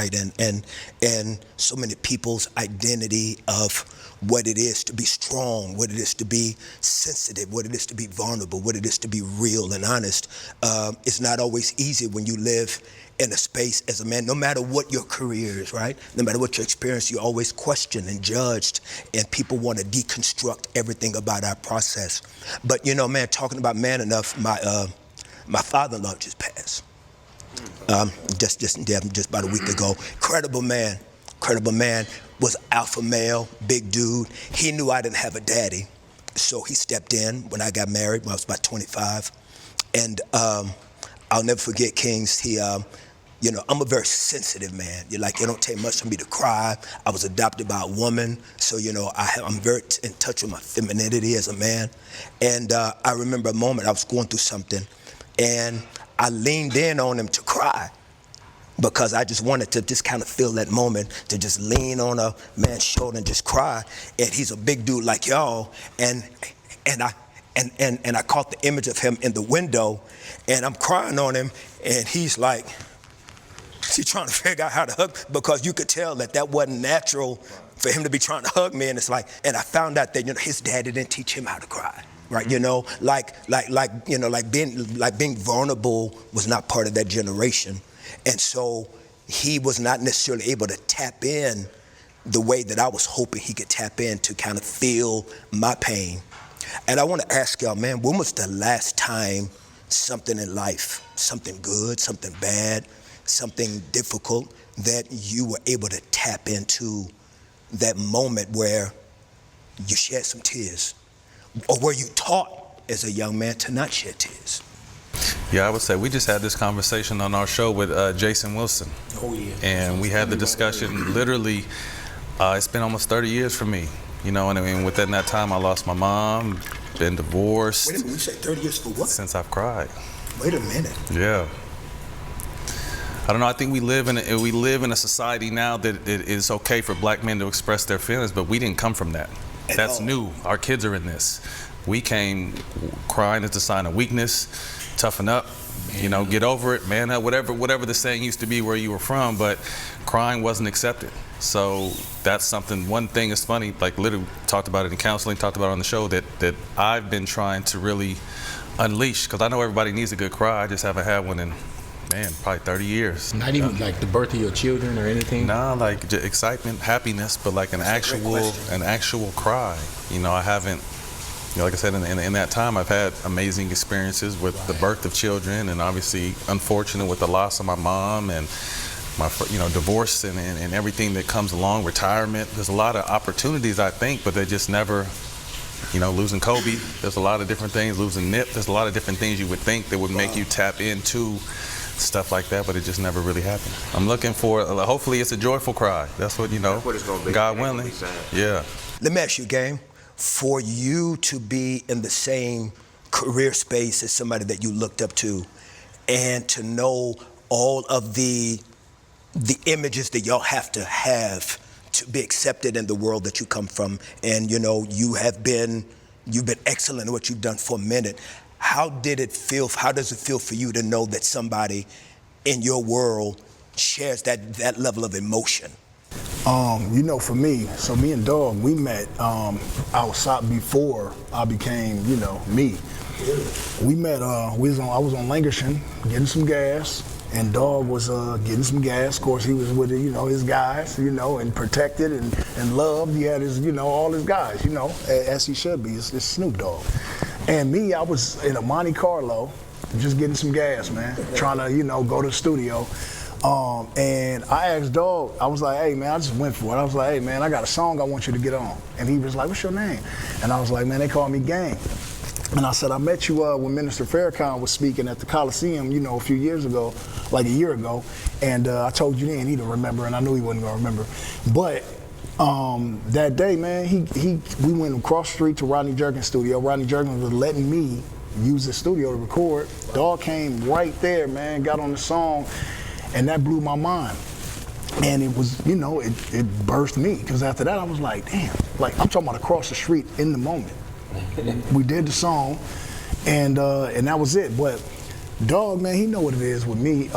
right? And so many people's identity of what it is to be strong, what it is to be sensitive, what it is to be vulnerable, what it is to be real and honest. It's not always easy when you live in a space as a man, no matter what your career is, right? No matter what your experience, you're always questioned and judged, and people want to deconstruct everything about our process. But you know, man, talking about man enough, my father-in-law just passed. Just about a week ago. Incredible man, was alpha male, big dude. He knew I didn't have a daddy, so he stepped in when I got married when I was about 25. And I'll never forget, Kings, he, you know, I'm a very sensitive man. You're like, it don't take much for me to cry. I was adopted by a woman, so, you know, I'm very in touch with my femininity as a man. And I remember a moment I was going through something, and I leaned in on him to cry because I just wanted to just kind of feel that moment, to just lean on a man's shoulder and just cry. And he's a big dude like y'all, and I caught the image of him in the window, and I'm crying on him, and he's like, he's trying to figure out how to hug, because you could tell that wasn't natural for him to be trying to hug me. And it's like, and I found out that, you know, his daddy didn't teach him how to cry, right? You know, being vulnerable was not part of that generation. And so he was not necessarily able to tap in the way that I was hoping he could tap in to kind of feel my pain. And I want to ask y'all, man, when was the last time something in life, something good, something bad, something difficult, that you were able to tap into that moment where you shed some tears, or were you taught as a young man to not shed tears? Yeah, I would say we just had this conversation on our show with Jason Wilson. Oh, yeah. And we had the discussion, literally, it's been almost 30 years for me. You know, and I mean, within that time, I lost my mom, been divorced. Wait a minute, you say 30 years for what? Since I've cried. Wait a minute. Yeah. I don't know, I think we live in a society now that it is okay for black men to express their feelings, but we didn't come from that. That's new. Our kids are in this. We came crying as a sign of weakness, toughen up, you know, get over it, man up, whatever the saying used to be where you were from, but crying wasn't accepted. So that's something, one thing is funny, like literally talked about it in counseling, talked about it on the show, that I've been trying to really unleash, because I know everybody needs a good cry. I just haven't had one in, man, probably 30 years. Not even like the birth of your children or anything? Nah, like excitement, happiness, but like an actual cry. You know, I haven't, you know, like I said, in that time, I've had amazing experiences with the birth of children, and obviously unfortunate with the loss of my mom and my, you know, divorce and everything that comes along, retirement. There's a lot of opportunities, I think, but they just never, you know, losing Kobe, there's a lot of different things, losing Nip, there's a lot of different things you would think that would make you tap into stuff like that, but it just never really happened. I'm looking for, hopefully it's a joyful cry. That's what, you know, that's what it's gonna be. God willing. Yeah. Let me ask you, Game, for you to be in the same career space as somebody that you looked up to, and to know all of the images that y'all have to be accepted in the world that you come from, and you know, you've been excellent at what you've done for a minute. How did it feel? How does it feel for you to know that somebody in your world shares that level of emotion? You know, for me, so me and Dog, we met outside before I became, you know, me. We met, I was on Langershon getting some gas, and Dog was getting some gas. Of course, he was with, you know, his guys, you know, and protected and loved. He had his, you know, all his guys, you know, as he should be. It's Snoop Dogg. And me, I was in a Monte Carlo, just getting some gas, man, trying to, you know, go to the studio. And I asked Dog, I was like, hey, man, I just went for it. I was like, hey, man, I got a song I want you to get on. And he was like, what's your name? And I was like, man, they call me Gang. And I said, I met you when Minister Farrakhan was speaking at the Coliseum, you know, a few years ago, like a year ago. And I told you then, he didn't remember, and I knew he wasn't gonna remember. But that day, man, we went across the street to Rodney Jerkins' studio. Rodney Jerkins was letting me use the studio to record. Dog came right there, man, got on the song, and that blew my mind. And it was, you know, it burst me, because after that I was like, damn, like I'm talking about across the street in the moment. We did the song, and that was it. But Dog, man, he know what it is with me.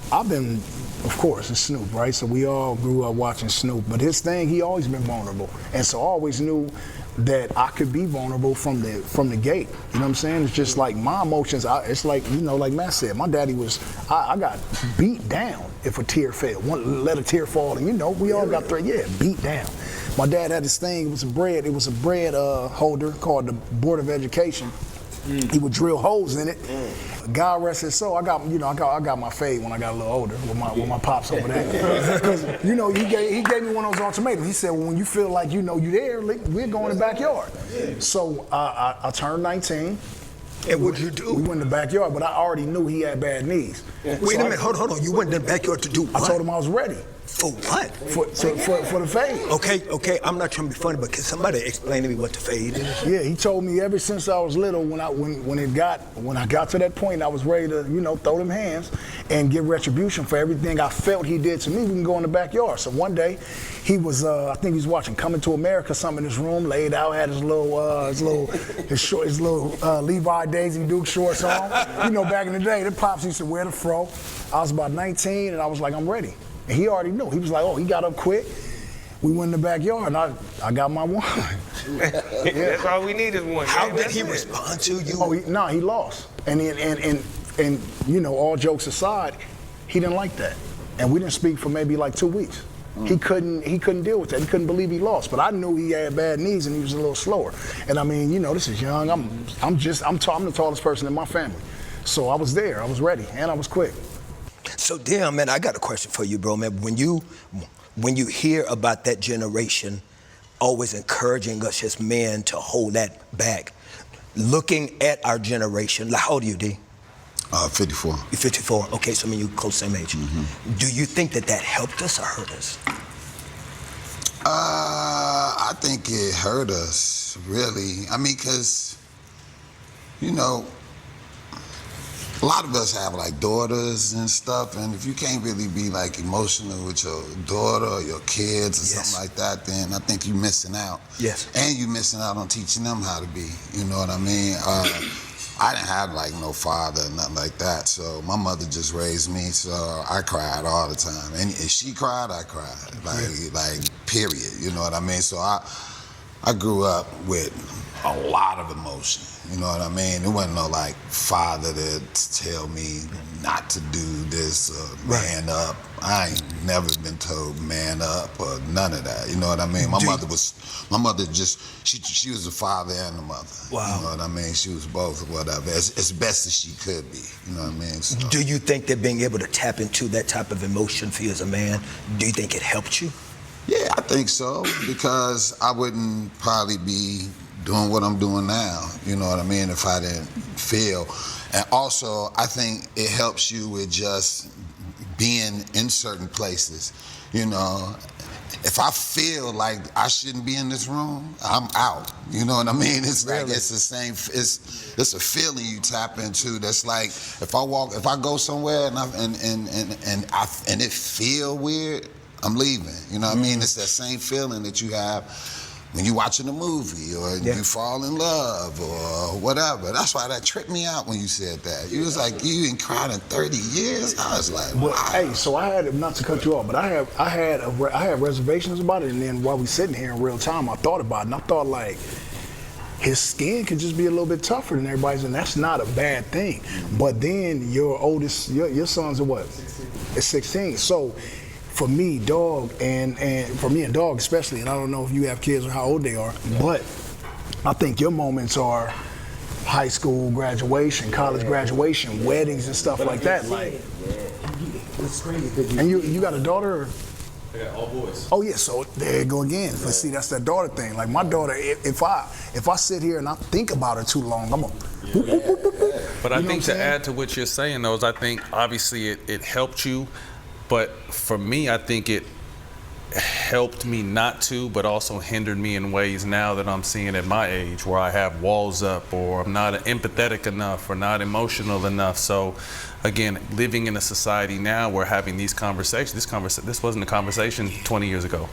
I've been Of course, it's Snoop, right? So we all grew up watching Snoop. But his thing, he always been vulnerable. And so I always knew that I could be vulnerable from the gate. You know what I'm saying? It's just like my emotions, it's like, you know, like Matt said, my daddy was, I got beat down if a tear fell. Let a tear fall, and you know, we all got beat down. My dad had this thing, it was a bread holder called the Board of Education. He would drill holes in it. God rest his soul. I got my fade when I got a little older with my pops over there. Because you know he gave me one of those ultimatums. He said, well, when you feel like you know you there, we're going in the backyard. So I turned 19. And what'd you do? We went in the backyard, but I already knew he had bad knees. Wait a minute, hold on. You went in the backyard to do what? I told him I was ready. For what? For the fade. Okay. I'm not trying to be funny, but can somebody explain to me what the fade is? Yeah, he told me ever since I was little. When I got to that point, I was ready to, you know, throw them hands and give retribution for everything I felt he did to me. We can go in the backyard. So one day, he was, I think he was watching Coming to America, something in his room, laid out, had his little Levi Daisy Duke shorts on. You know, back in the day, the pops used to wear the fro. I was about 19, and I was like, I'm ready. And he already knew. He was like, oh, he got up quick. We went in the backyard, and I got my one. That's all we need is one. How did he respond to you? Oh, he lost. And you know, all jokes aside, he didn't like that. And we didn't speak for maybe like 2 weeks. He couldn't deal with that. He couldn't believe he lost. But I knew he had bad knees and he was a little slower. And I mean, you know, this is young. I'm the tallest person in my family. So I was there. I was ready, and I was quick. So, damn, man, I got a question for you, bro, man. When you hear about that generation always encouraging us as men to hold that back, looking at our generation, like, how old are you, D? 54. You're 54. Okay, so I mean, you're close same age. Mm-hmm. Do you think that helped us or hurt us? I think it hurt us, really. I mean, because, you know, a lot of us have like daughters and stuff, and if you can't really be like emotional with your daughter or your kids or something like that, then I think you're missing out. Yes. And you're missing out on teaching them how to be. You know what I mean? I didn't have like no father or nothing like that, so my mother just raised me, so I cried all the time. And if she cried, I cried. Like period. You know what I mean? So I grew up with a lot of emotion. You know what I mean? There wasn't no like father to tell me not to do this or man up. I ain't never been told man up or none of that. You know what I mean? My mother just she was the father and the mother. Wow. You know what I mean? She was both, whatever, as best as she could be. You know what I mean? So, Do you think that being able to tap into that type of emotion for you as a man, do you think it helped you? yeah, I think so, because I wouldn't probably be doing what I'm doing now, you know what I mean, if I didn't feel. And also, I think it helps you with just being in certain places, you know. If I feel like I shouldn't be in this room, I'm out. You know what I mean? It's like it's the same. It's a feeling you tap into. That's like if I go somewhere and it feel weird, I'm leaving. You know what I mean? It's that same feeling that you have when you're watching a movie or you fall in love or whatever. That's why that tripped me out when you said that. You was like, you ain't cried in 30 years? I was like, wow. Hey, so I had, not to cut you off, but I had reservations about it, and then while we sitting here in real time, I thought about it, and I thought like, his skin could just be a little bit tougher than everybody's, and that's not a bad thing. But then your oldest, your son's what? 16. It's 16. So for me, Dog, and for me and Dog especially, and I don't know if you have kids or how old they are, but I think your moments are high school graduation, college graduation, weddings and stuff like that. Like, It's crazy. and you got a daughter? Or? I got all boys. Oh yeah, so there you go again. But see, that's that daughter thing. Like my daughter, if I sit here and I think about her too long, I'm gonna. But I think to add to what you're saying, though, is I think obviously it helped you, but for me, I think it helped me not to, but also hindered me in ways now that I'm seeing at my age, where I have walls up, or I'm not empathetic enough, or not emotional enough. So, again, living in a society now, we're having these conversations. This wasn't a conversation 20 years ago,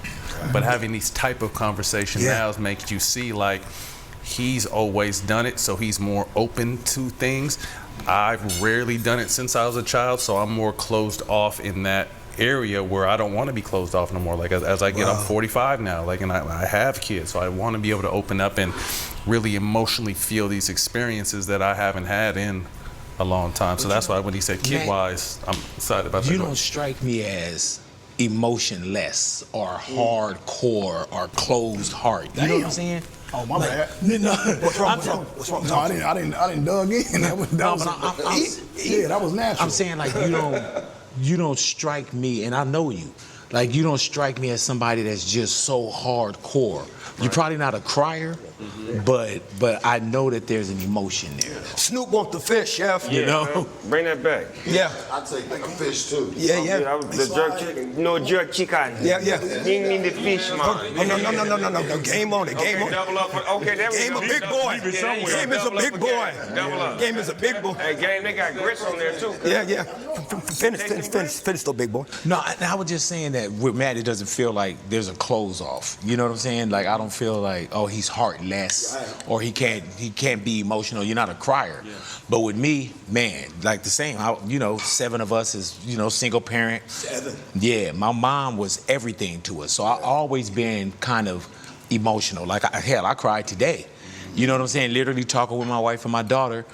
but having these type of conversations now makes you see like he's always done it, so he's more open to things. I've rarely done it since I was a child, so I'm more closed off in that area where I don't want to be closed off no more. Like as I get, I'm 45 now, like, and I have kids, so I want to be able to open up and really emotionally feel these experiences that I haven't had in a long time. So that's why when he said kid-wise, I'm excited about that. You don't strike me as emotionless or hardcore or closed heart. You know what I'm saying? Oh, my bad. No, What's wrong? No, I didn't dug in. That was that was natural. I'm saying like you don't strike me, and I know you. Like you don't strike me as somebody that's just so hardcore. You're probably not a crier, but I know that there's an emotion there. Snoop want the fish, chef. You know? Bring that back. Yeah. I take a fish too. Yeah. The jerk chicken. No jerk chicken. Yeah. You need the fish, man. No. Game on it. Game on it. Double up. Okay, there we Game go. a big boy. Game is a big boy. Double up. Game is a big boy. Hey, Game, they got grits on there too. Yeah. Finish though, big boy. No, I was just saying that with Matt, it doesn't feel like there's a close off. You know what I'm saying? Like I don't feel like, oh, he's heartless or he can't be emotional. You're not a crier. Yeah. But with me, man, like the same. 7 of us is single parent. 7. Yeah, my mom was everything to us. So I always been kind of emotional. Like I cried today. You know what I'm saying? Literally talking with my wife and my daughter.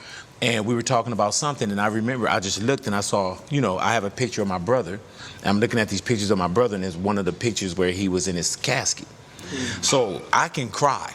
And we were talking about something, and I remember I just looked and I saw, I have a picture of my brother. And I'm looking at these pictures of my brother, and it's one of the pictures where he was in his casket. So I can cry,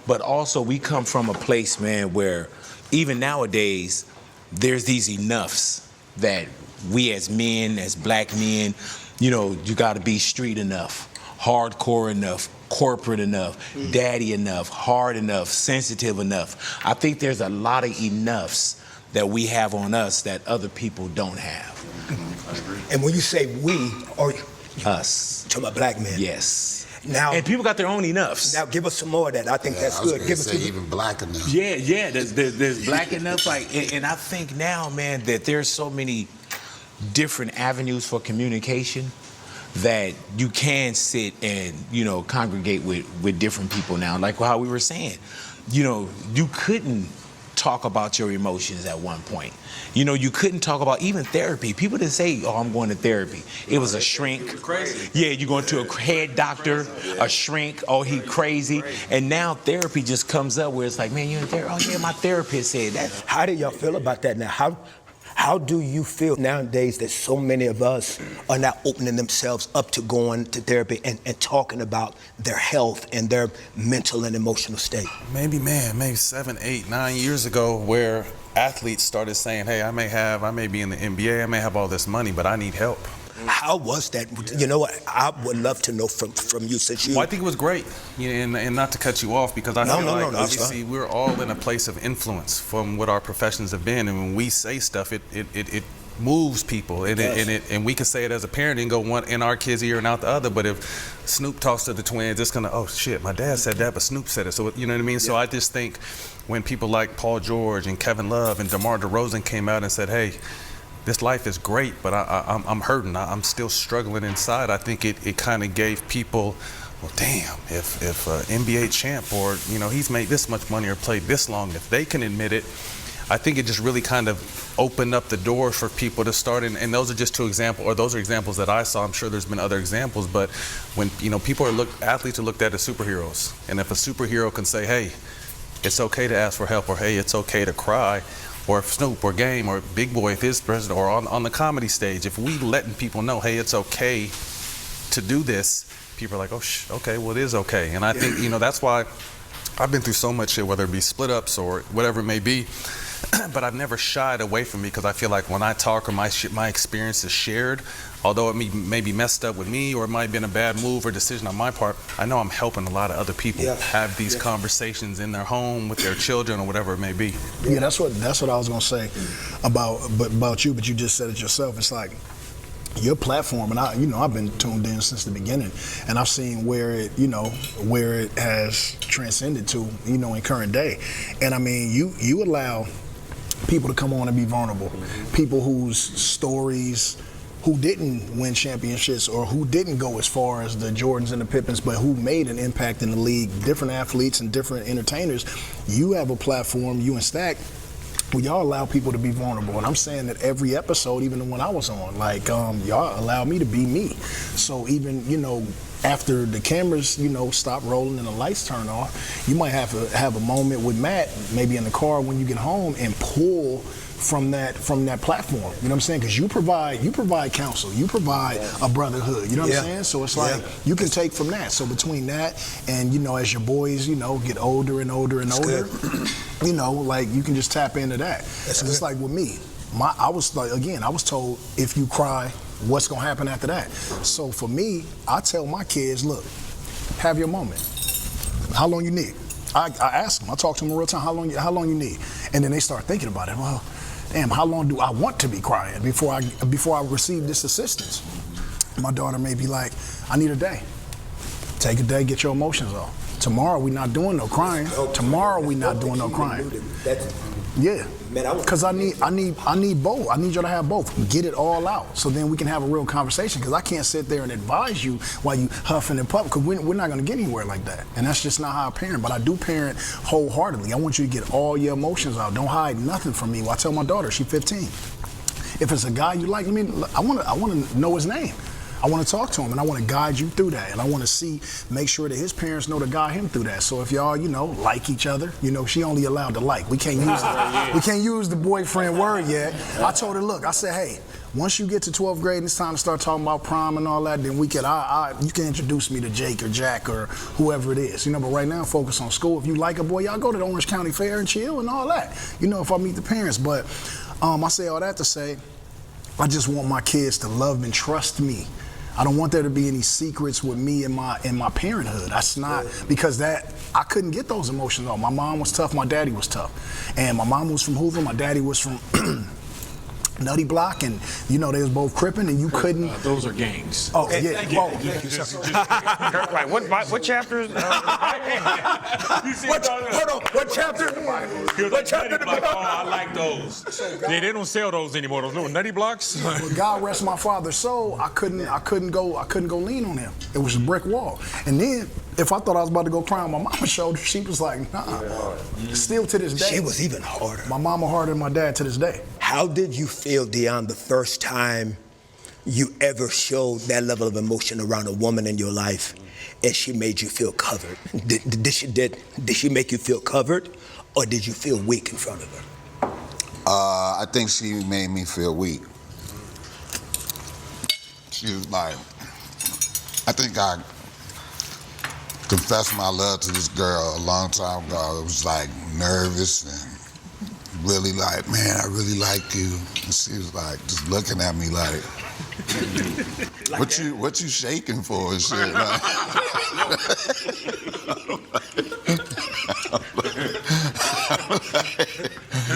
but also we come from a place, man, where even nowadays there's these enoughs that we as men, as black men, you got to be street enough, hardcore enough, corporate enough, daddy enough, hard enough, sensitive enough. I think there's a lot of enoughs that we have on us that other people don't have. And when you say we, or Us. to my black men. Yes. Now, And people got their own enoughs. now give us some more of that. I think that's I was good. gonna Give us say even black enough. Yeah. There's black enough. And I think now, man, that there's so many different avenues for communication that you can sit and congregate with different people now. Like how we were saying, you couldn't talk about your emotions at one point. You couldn't talk about even therapy. People didn't say, "Oh, I'm going to therapy." It was a shrink. Crazy. Yeah, you're going to a head doctor, a shrink. Oh, he crazy. And now therapy just comes up where it's like, man, you in therapy? Oh yeah, my therapist said that. How do y'all feel about that now? How do you feel nowadays that so many of us are now opening themselves up to going to therapy and talking about their health and their mental and emotional state? Maybe 7, 8, 9 years ago, where athletes started saying, hey, I may be in the NBA, I may have all this money, but I need help. How was that? You know what? I would love to know from you, since you. Well, I think it was great, and not to cut you off, because I feel like obviously we're all in a place of influence from what our professions have been, and when we say stuff, it moves people, and we can say it as a parent and go one in our kid's ear and out the other. But if Snoop talks to the twins, it's gonna, oh shit, my dad said that, but Snoop said it. So you know what I mean? Yeah. So I just think when people like Paul George and Kevin Love and DeMar DeRozan came out and said, hey, this life is great, but I'm hurting. I'm still struggling inside. I think it kind of gave people, well, damn, if NBA champ or he's made this much money or played this long, if they can admit it, I think it just really kind of opened up the door for people to start. And those are just 2 examples, or those are examples that I saw. I'm sure there's been other examples, but when athletes are looked at as superheroes, and if a superhero can say, hey, it's okay to ask for help, or hey, it's okay to cry. Or if Snoop or Game or Big Boy, if his president, or on the comedy stage, if we letting people know, hey, it's okay to do this, people are like, oh, okay, well, it is okay. And I think, that's why I've been through so much shit, whether it be split ups or whatever it may be, but I've never shied away from me, because I feel like when I talk or my experience is shared, although it may be messed up with me or it might have been a bad move or decision on my part, I know I'm helping a lot of other people have these conversations in their home with their children or whatever it may be. Yeah, that's what I was gonna say about you, but you just said it yourself. It's like your platform, and I've been tuned in since the beginning, and I've seen where it has transcended to, in current day. And I mean, you allow people to come on and be vulnerable, people whose stories, who didn't win championships or who didn't go as far as the Jordans and the Pippins, but who made an impact in the league, different athletes and different entertainers. You have a platform, you and Stack, well, y'all allow people to be vulnerable, and I'm saying that every episode, even the one I was on, like y'all allow me to be me. So even after the cameras stop rolling and the lights turn off, you might have to have a moment with Matt, maybe in the car when you get home, and pull from that platform. You know what I'm saying? Because you provide counsel, you provide a brotherhood. You know what I'm saying? So it's like you can take from that. So between that and as your boys get older and older and older, like you can just tap into that. It's just like with me. I was told if you cry, what's gonna happen after that? So for me, I tell my kids, look, have your moment. How long you need? I ask them. I talk to them in real time. How long you need? And then they start thinking about it. Well, damn, how long do I want to be crying before I receive this assistance? My daughter may be like, I need a day. Take a day, get your emotions off. Tomorrow we not doing no crying. Tomorrow we not doing no crying. Yeah, because I need both. I need you to have both. Get it all out, so then we can have a real conversation. Because I can't sit there and advise you while you huffing and puffing. Because we're not going to get anywhere like that. And that's just not how I parent. But I do parent wholeheartedly. I want you to get all your emotions out. Don't hide nothing from me. Well, I tell my daughter, she's 15. If it's a guy you like, I want to know his name. I want to talk to him, and I want to guide you through that, and I want to make sure that his parents know to guide him through that. So if y'all, like each other, she only allowed to like. We can't use the boyfriend word yet. I told her, look, I said, hey, once you get to 12th grade and it's time to start talking about prom and all that, then you can introduce me to Jake or Jack or whoever it is. But right now, focus on school. If you like a boy, y'all go to the Orange County Fair and chill and all that. If I meet the parents. But I say all that to say, I just want my kids to love and trust me. I don't want there to be any secrets with me and my parenthood. That's not, because I couldn't get those emotions off. My mom was tough, my daddy was tough. And my mom was from Hoover, my daddy was from Nutty Block, and they was both crippin', and you couldn't. Those are gangs. Oh yeah. Whoa. Right. What chapter is? Hold on. What chapter? What chapter? I like those. They don't sell those anymore. Those little Nutty Blocks. Well, God rest my father's soul. I couldn't go lean on him. It was a brick wall. And then if I thought I was about to go cry on my mama's shoulder, she was like, nah. Still to this day. She was even harder. My mama harder than my dad to this day. How did you feel, Dion, the first time you ever showed that level of emotion around a woman in your life and she made you feel covered? Did she make you feel covered, or did you feel weak in front of her? I think she made me feel weak. She was like, I think I confessed my love to this girl a long time ago. I was like nervous and really like, man, I really like you. And she was like, just looking at me like what you shaking for and shit? Like,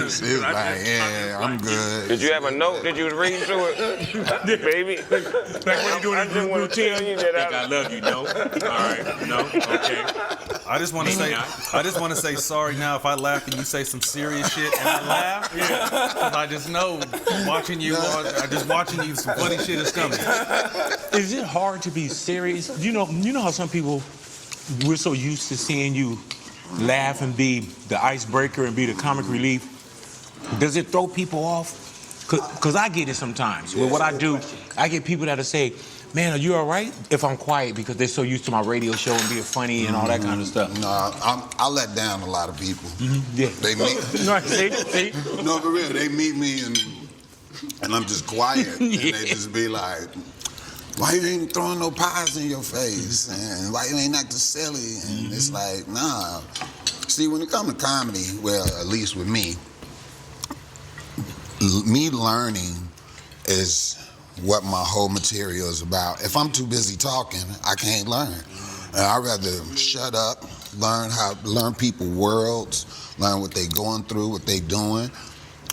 she was like, yeah, I'm good. Did you have a note that you was reading through it, baby? Like when you doing I just want to tell you that I love you, no? All right, no, okay. I just want to say sorry now if I laugh and you say some serious shit and I laugh. Yeah. 'Cause I just know watching you some funny shit is coming. Is it hard to be serious? You know how some people, we're so used to seeing you laugh and be the icebreaker and be the comic relief. Does it throw people off? Because I get it sometimes. With what I do, I get people that'll say, man, are you all right? If I'm quiet, because they're so used to my radio show and being funny and all that kind of stuff. No, I let down a lot of people. Yeah. They meet. No, see? No, for real. They meet me and I'm just quiet, and they just be like, "Why you ain't throwing no pies in your face? And why you ain't acting silly?" And it's like, nah. See, when it comes to comedy, well, at least with me learning is what my whole material is about. If I'm too busy talking, I can't learn. And I'd rather shut up, learn people's worlds, learn what they going through, what they doing.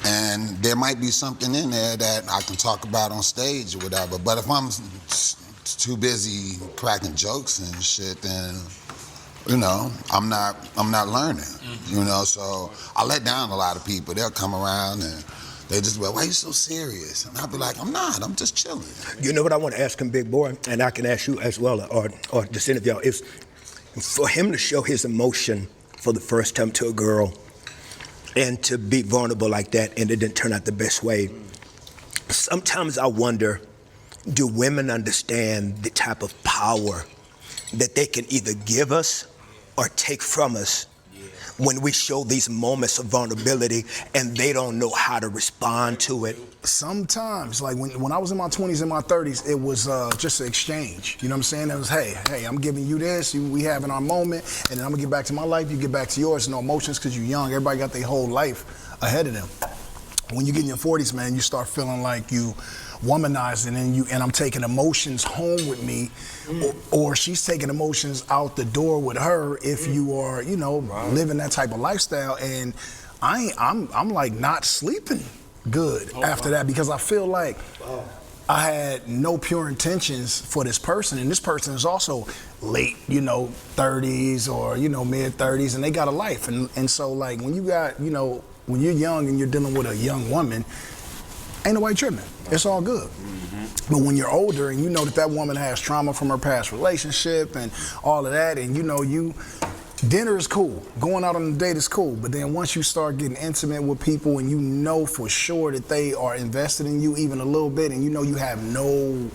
And there might be something in there that I can talk about on stage or whatever. But if I'm too busy cracking jokes and shit, then I'm not learning. So I let down a lot of people. They'll come around and they just be like, why are you so serious? And I'll be like, I'm not, I'm just chilling. You know what I want to ask him, Big Boy, and I can ask you as well, or just any of y'all, is for him to show his emotion for the first time to a girl, and to be vulnerable like that, and it didn't turn out the best way. Sometimes I wonder, do women understand the type of power that they can either give us or take from us when we show these moments of vulnerability and they don't know how to respond to it? Sometimes, like when I was in my 20s and my 30s, it was just an exchange. You know what I'm saying? It was, hey, I'm giving you this, we having our moment, and then I'm gonna get back to my life, you get back to yours. No emotions because you're young. Everybody got their whole life ahead of them. When you get in your 40s, man, you start feeling like you womanizing, and I'm taking emotions home with me, or she's taking emotions out the door with her. If you are, living that type of lifestyle, and I'm like not sleeping good after that, because I feel like I had no pure intentions for this person, and this person is also late, 30s or mid 30s, and they got a life, and so like when you got when you're young and you're dealing with a young woman, ain't nobody tripping. It's all good. But when you're older and you know that woman has trauma from her past relationship and all of that, and dinner is cool, going out on a date is cool, but then once you start getting intimate with people and you know for sure that they are invested in you even a little bit, and you have no,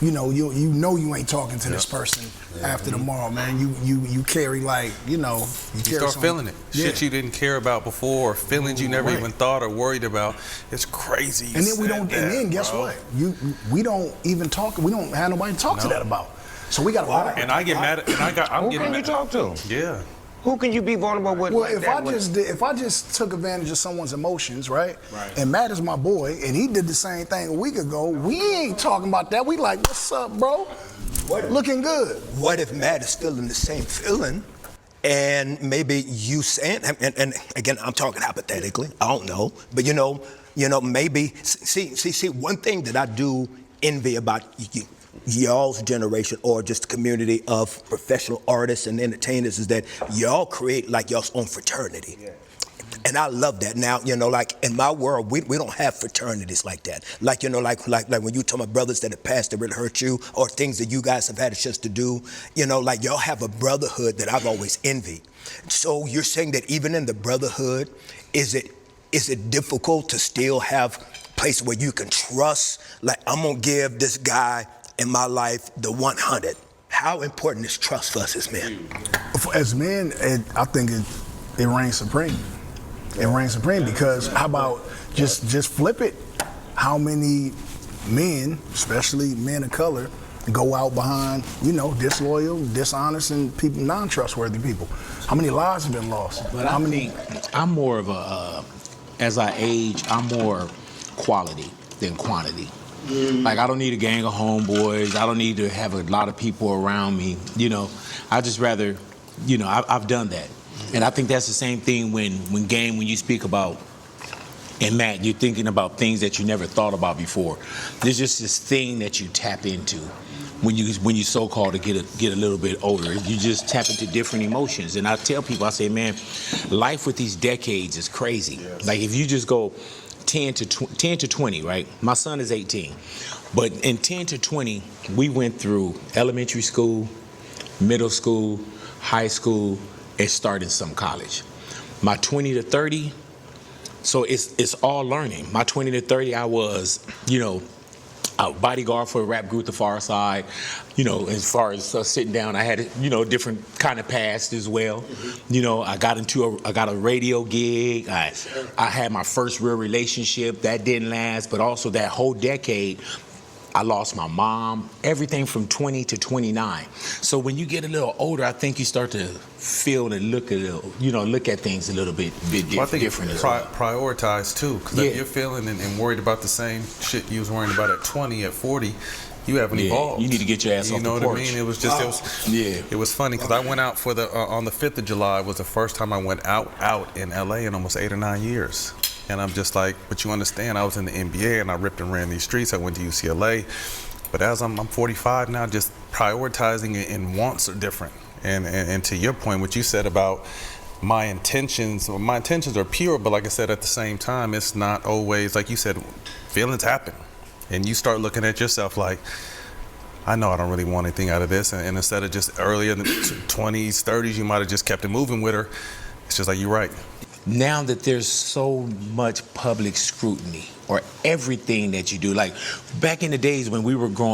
you ain't talking to this person after tomorrow, man. You carry like, you start feeling it. Shit you didn't care about before, or feelings you never even thought or worried about. It's crazy. And then we don't. And then guess what? We don't even talk. We don't have nobody to talk to that about. So we got to. And I get mad. I'm Who getting can mad. you talk to? Yeah. Who can you be vulnerable with? Well, like if I just took advantage of someone's emotions, right? And Matt is my boy, and he did the same thing a week ago. We ain't talking about that. We like, what's up, bro? Looking good. What if Matt is feeling the same feeling, and maybe you saying, and again, I'm talking hypothetically, I don't know, but maybe, see, one thing that I do envy about y'all's generation, or just the community of professional artists and entertainers, is that y'all create like y'all's own fraternity. And I love that. Now, like in my world, we don't have fraternities like that. Like, like when you tell my brothers that have passed that really hurt you, or things that you guys have had a chance to do, like y'all have a brotherhood that I've always envied. So you're saying that even in the brotherhood, is it difficult to still have a place where you can trust, like, I'm gonna give this guy in my life the 100? How important is trust for us as men? As men, I think it reigns supreme. It reigns supreme, because how about just flip it? How many men, especially men of color, go out behind, disloyal, dishonest, and people, non-trustworthy people? How many lives have been lost? But I think I'm more of as I age, I'm more quality than quantity. Like, I don't need a gang of homeboys. I don't need to have a lot of people around me. I just rather, I've done that. And I think that's the same thing when you speak about, and Matt, you're thinking about things that you never thought about before. There's just this thing that you tap into when you so-called to get a little bit older. You just tap into different emotions. And I tell people, I say, man, life with these decades is crazy. Like, if you just go 10 to 20, right? My son is 18. But in 10 to 20, we went through elementary school, middle school, high school, and started some college. My 20 to 30, so it's all learning. My 20 to 30, I was, a bodyguard for a rap group, The Far Side. As far as sitting down, I had a different kind of past as well. I got a radio gig. I had my first real relationship that didn't last, but also that whole decade, I lost my mom. Everything from 20 to 29. So when you get a little older, I think you start to feel and look at things a little bit Well, I think different it's as well. prioritize too, because if you're feeling and worried about the same shit you was worrying about at 20, at 40, you haven't evolved. You need to get your ass off the porch. You know what I mean? It was just, it was funny, because I went out for on the 5th of July was the first time I went out in LA in almost 8 or 9 years. And I'm just like, but you understand, I was in the NBA and I ripped and ran these streets. I went to UCLA. But as I'm 45 now, just prioritizing it, and wants are different. And to your point, what you said about my intentions are pure, but like I said, at the same time, it's not always, like you said, feelings happen. And you start looking at yourself like, I know I don't really want anything out of this. And instead of just earlier in the 20s, 30s, you might have just kept it moving with her. It's just like, you're right. now that there's so much public scrutiny or everything that you do, like back in the days when we were growing